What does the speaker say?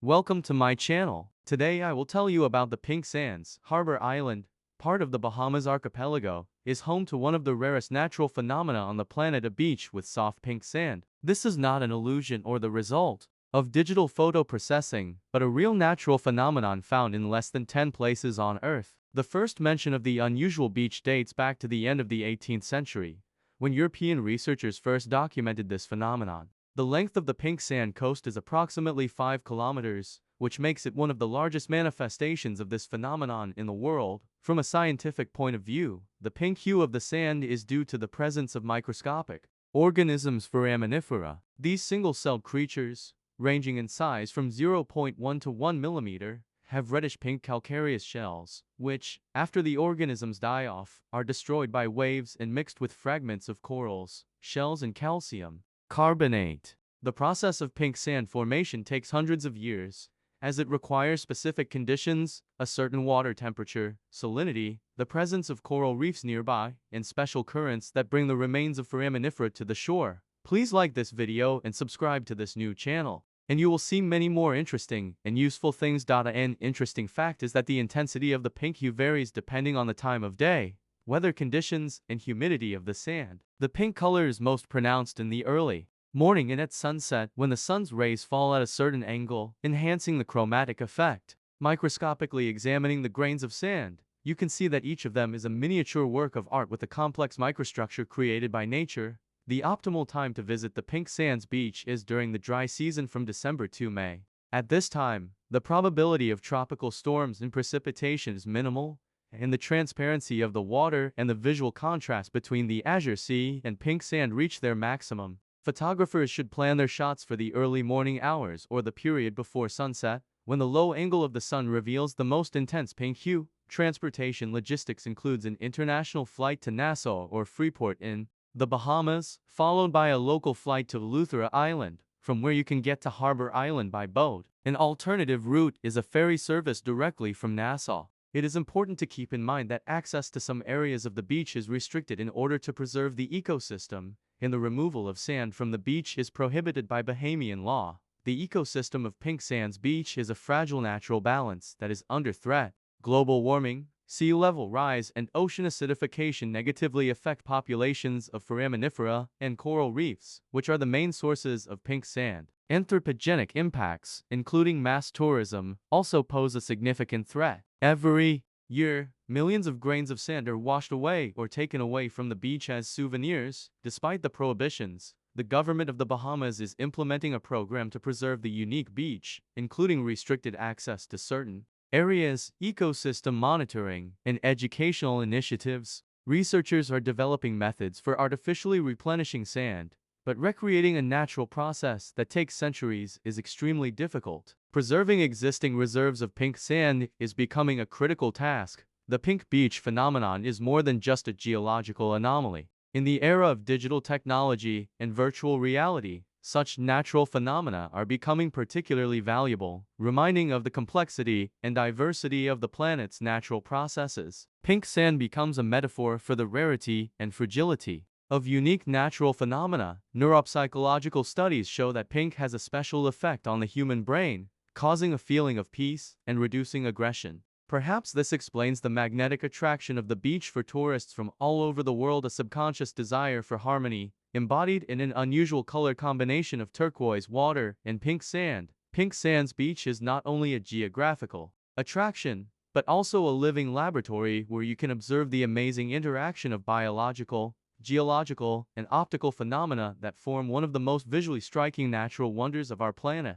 Welcome to my channel. Today I will tell you about the pink sands. Harbor Island, part of the Bahamas archipelago, is home to one of the rarest natural phenomena on the planet, a beach with soft pink sand. This is not an illusion or the result of digital photo processing, but a real natural phenomenon found in less than 10 places on Earth. The first mention of the unusual beach dates back to the end of the 18th century, when European researchers first documented this phenomenon. The length of the pink sand coast is approximately 5 kilometers, which makes it one of the largest manifestations of this phenomenon in the world. From a scientific point of view, the pink hue of the sand is due to the presence of microscopic organisms, foraminifera. These single-celled creatures, ranging in size from 0.1 to 1 millimeter, have reddish-pink calcareous shells, which, after the organisms die off, are destroyed by waves and mixed with fragments of corals, shells and calcium carbonate. The process of pink sand formation takes hundreds of years, as it requires specific conditions, a certain water temperature, salinity, the presence of coral reefs nearby, and special currents that bring the remains of foraminifera to the shore. Please like this video and subscribe to this new channel, and you will see many more interesting and useful things. An interesting fact is that the intensity of the pink hue varies depending on the time of day, weather conditions, and humidity of the sand. The pink color is most pronounced in the early morning and at sunset, when the sun's rays fall at a certain angle, enhancing the chromatic effect. Microscopically examining the grains of sand, you can see that each of them is a miniature work of art with a complex microstructure created by nature. The optimal time to visit the pink sands beach is during the dry season from December to May. At this time, the probability of tropical storms and precipitation is minimal, and the transparency of the water and the visual contrast between the azure sea and pink sand reach their maximum. Photographers should plan their shots for the early morning hours or the period before sunset, when the low angle of the sun reveals the most intense pink hue. Transportation logistics includes an international flight to Nassau or Freeport in the Bahamas, followed by a local flight to Eleuthera Island, from where you can get to Harbor Island by boat. An alternative route is a ferry service directly from Nassau. It is important to keep in mind that access to some areas of the beach is restricted in order to preserve the ecosystem, and the removal of sand from the beach is prohibited by Bahamian law. The ecosystem of Pink Sands Beach is a fragile natural balance that is under threat. Global warming, sea level rise, and ocean acidification negatively affect populations of foraminifera and coral reefs, which are the main sources of pink sand. Anthropogenic impacts, including mass tourism, also pose a significant threat. Every year, millions of grains of sand are washed away or taken away from the beach as souvenirs. Despite the prohibitions, the government of the Bahamas is implementing a program to preserve the unique beach, including restricted access to certain areas, ecosystem monitoring, and educational initiatives. Researchers are developing methods for artificially replenishing sand, but recreating a natural process that takes centuries is extremely difficult. Preserving existing reserves of pink sand is becoming a critical task. The pink beach phenomenon is more than just a geological anomaly. In the era of digital technology and virtual reality, such natural phenomena are becoming particularly valuable, reminding of the complexity and diversity of the planet's natural processes. Pink sand becomes a metaphor for the rarity and fragility of unique natural phenomena. Neuropsychological studies show that pink has a special effect on the human brain, causing a feeling of peace and reducing aggression. Perhaps this explains the magnetic attraction of the beach for tourists from all over the world, a subconscious desire for harmony, embodied in an unusual color combination of turquoise water and pink sand. Pink Sands Beach is not only a geographical attraction, but also a living laboratory where you can observe the amazing interaction of biological, geological, and optical phenomena that form one of the most visually striking natural wonders of our planet.